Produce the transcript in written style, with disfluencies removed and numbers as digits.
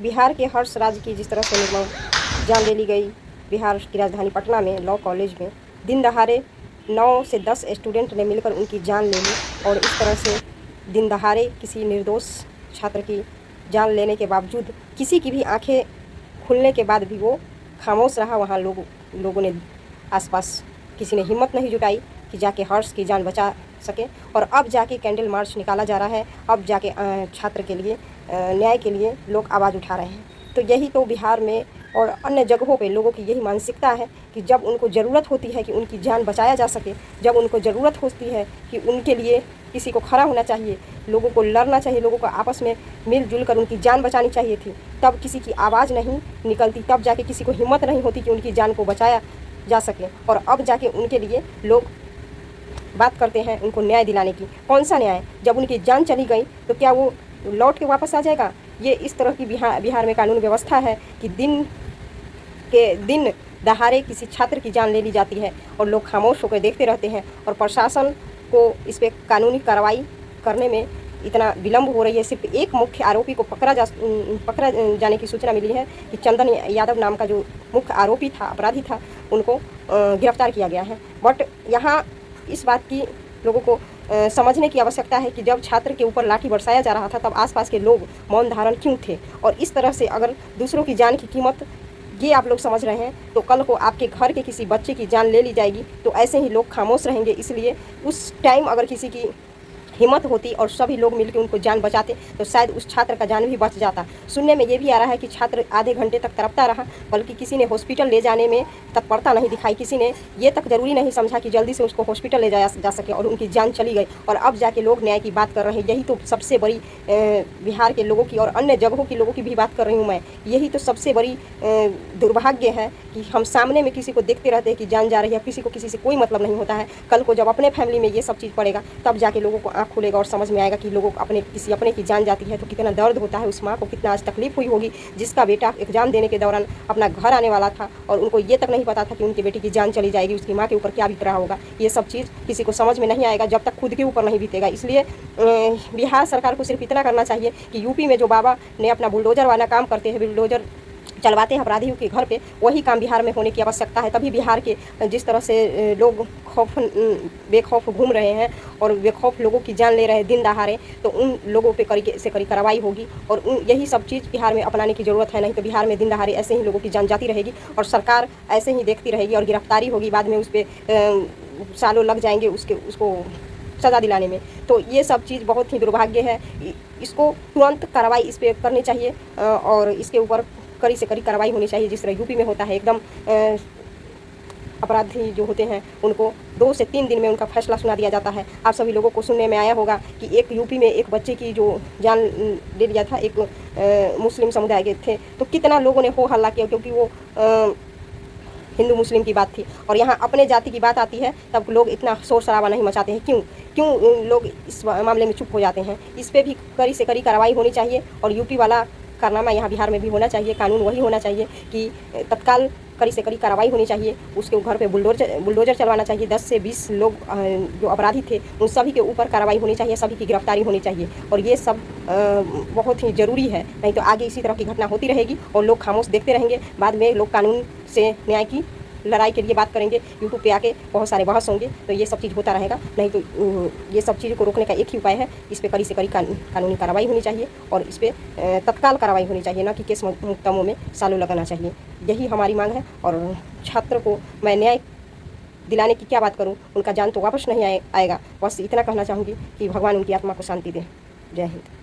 बिहार के हर्ष राज की जिस तरह से निर्मम जान ले ली गई बिहार की राजधानी पटना में लॉ कॉलेज में दिन दहाड़े 9 से 10 स्टूडेंट ने मिलकर उनकी जान ले ली और इस तरह से दिन दहाड़े किसी निर्दोष छात्र की जान लेने के बावजूद किसी की भी आंखें खुलने के बाद भी वो खामोश रहा। वहाँ लोगों ने आसपास किसी ने हिम्मत नहीं जुटाई कि जाके हर्ष की जान बचा सके और अब जाके कैंडल मार्च निकाला जा रहा है। अब जाके छात्र के लिए न्याय के लिए लोग आवाज़ उठा रहे हैं। तो यही तो बिहार में और अन्य जगहों पे लोगों की यही मानसिकता है कि जब उनको ज़रूरत होती है कि उनकी जान बचाया जा सके, जब उनको ज़रूरत होती है कि उनके लिए किसी को खड़ा होना चाहिए, लोगों को लड़ना चाहिए, लोगों को आपस में मिलजुल कर उनकी जान बचानी चाहिए थी, तब किसी की आवाज़ नहीं निकलती, तब जाके किसी को हिम्मत नहीं होती कि उनकी जान को बचाया जा सके। और अब जाके उनके लिए लोग बात करते हैं उनको न्याय दिलाने की। कौन सा न्याय? जब उनकी जान चली गई तो क्या वो लौट के वापस आ जाएगा? ये इस तरह की बिहार में कानून व्यवस्था है कि दिन दहाड़े किसी छात्र की जान ले ली जाती है और लोग खामोश होकर देखते रहते हैं और प्रशासन को इस पर कानूनी कार्रवाई करने में इतना विलम्ब हो रही है। सिर्फ एक मुख्य आरोपी को पकड़ा जाने की सूचना मिली है कि चंदन यादव नाम का जो मुख्य आरोपी था, अपराधी था, उनको गिरफ्तार किया गया है। बट यहाँ इस बात की लोगों को समझने की आवश्यकता है कि जब छात्र के ऊपर लाठी बरसाया जा रहा था तब आसपास के लोग मौन धारण क्यों थे। और इस तरह से अगर दूसरों की जान की कीमत ये आप लोग समझ रहे हैं तो कल को आपके घर के किसी बच्चे की जान ले ली जाएगी तो ऐसे ही लोग खामोश रहेंगे। इसलिए उस टाइम अगर किसी की हिम्मत होती और सभी लोग मिलकर उनको जान बचाते तो शायद उस छात्र का जान भी बच जाता। सुनने में ये भी आ रहा है कि छात्र आधे घंटे तक तड़पता रहा, बल्कि किसी ने हॉस्पिटल ले जाने में तत्परता नहीं दिखाई, किसी ने ये तक जरूरी नहीं समझा कि जल्दी से उसको हॉस्पिटल ले जाया जा सके और उनकी जान चली गई। और अब जाके लोग न्याय की बात कर रहे हैं। यही तो सबसे बड़ी बिहार के लोगों की और अन्य जगहों के लोगों की भी बात कर रही हूँ मैं। यही तो सबसे बड़ी दुर्भाग्य है कि हम सामने में किसी को देखते रहते हैं कि जान जा रही है, किसी को किसी से कोई मतलब नहीं होता है। कल को जब अपने फैमिली में ये सब चीज़ पड़ेगा तब जाके लोगों को आँख खुलेगा और समझ में आएगा कि लोगों को किसी अपने की जान जाती है तो कितना दर्द होता है। उस माँ को कितना आज तकलीफ हुई होगी जिसका बेटा एग्जाम देने के दौरान अपना घर आने वाला था और उनको ये तक नहीं पता था कि उनके बेटे की जान चली जाएगी, उसकी माँ के ऊपर क्या बीत रहा होगा। ये सब चीज़ किसी को समझ में नहीं आएगा जब तक खुद के ऊपर नहीं बीतेगा। इसलिए बिहार सरकार को सिर्फ इतना करना चाहिए कि यूपी में जो बाबा ने अपना बुलडोजर वाला काम करते हैं, बुलडोजर चलवाते हैं अपराधियों के घर पे, वही काम बिहार में होने की आवश्यकता है। तभी बिहार के जिस तरह से लोग बेखौफ घूम रहे हैं और बेखौफ लोगों की जान ले रहे हैं दिन दहाड़े, तो उन लोगों पे कड़ी कार्रवाई होगी और यही सब चीज़ बिहार में अपनाने की ज़रूरत है। नहीं तो बिहार में दिन दहाड़े ऐसे ही लोगों की जान जाती रहेगी और सरकार ऐसे ही देखती रहेगी और गिरफ्तारी होगी, बाद में उस पर सालों लग जाएंगे उसको सज़ा दिलाने में। तो ये सब चीज़ बहुत ही दुर्भाग्य है। इसको तुरंत कार्रवाई इस पर करनी चाहिए और इसके ऊपर कड़ी से कड़ी कार्रवाई होनी चाहिए। जिस तरह यूपी में होता है, एकदम अपराधी जो होते हैं उनको 2 से 3 दिन में उनका फैसला सुना दिया जाता है। आप सभी लोगों को सुनने में आया होगा कि एक यूपी में एक बच्चे की जो जान ले लिया था, एक मुस्लिम समुदाय के थे, तो कितना लोगों ने हो हल्ला किया क्योंकि वो हिंदू मुस्लिम की बात थी। और यहाँ अपने जाति की बात आती है तब लोग इतना शोर शराबा नहीं मचाते हैं। क्यों लोग इस मामले में चुप हो जाते हैं? इस पर भी कड़ी से कड़ी कार्रवाई होनी चाहिए और यूपी वाला कारनामा यहाँ बिहार में भी होना चाहिए। कानून वही होना चाहिए कि तत्काल कड़ी से कड़ी कार्रवाई होनी चाहिए। उसके घर पे बुलडोजर चलवाना चाहिए। 10 से 20 लोग जो अपराधी थे उन सभी के ऊपर कार्रवाई होनी चाहिए, सभी की गिरफ्तारी होनी चाहिए। और ये सब बहुत ही ज़रूरी है, नहीं तो आगे इसी तरह की घटना होती रहेगी और लोग खामोश देखते रहेंगे। बाद में लोग कानून से न्याय की लड़ाई के लिए बात करेंगे, यूट्यूब पे आके बहुत सारे बहस होंगे, तो ये सब चीज़ होता रहेगा। नहीं तो ये सब चीज़ों को रोकने का एक ही उपाय है, इस पर कड़ी से कड़ी कानूनी कार्रवाई होनी चाहिए और इस पर तत्काल कार्रवाई होनी चाहिए, ना कि केस मुकदमों में सालों लगाना चाहिए। यही हमारी मांग है। और छात्र को मैं न्याय दिलाने की क्या बात करूं, उनका जान तो वापस नहीं आएगा। बस इतना कहना चाहूँगी कि भगवान उनकी आत्मा को शांति दे। जय हिंद।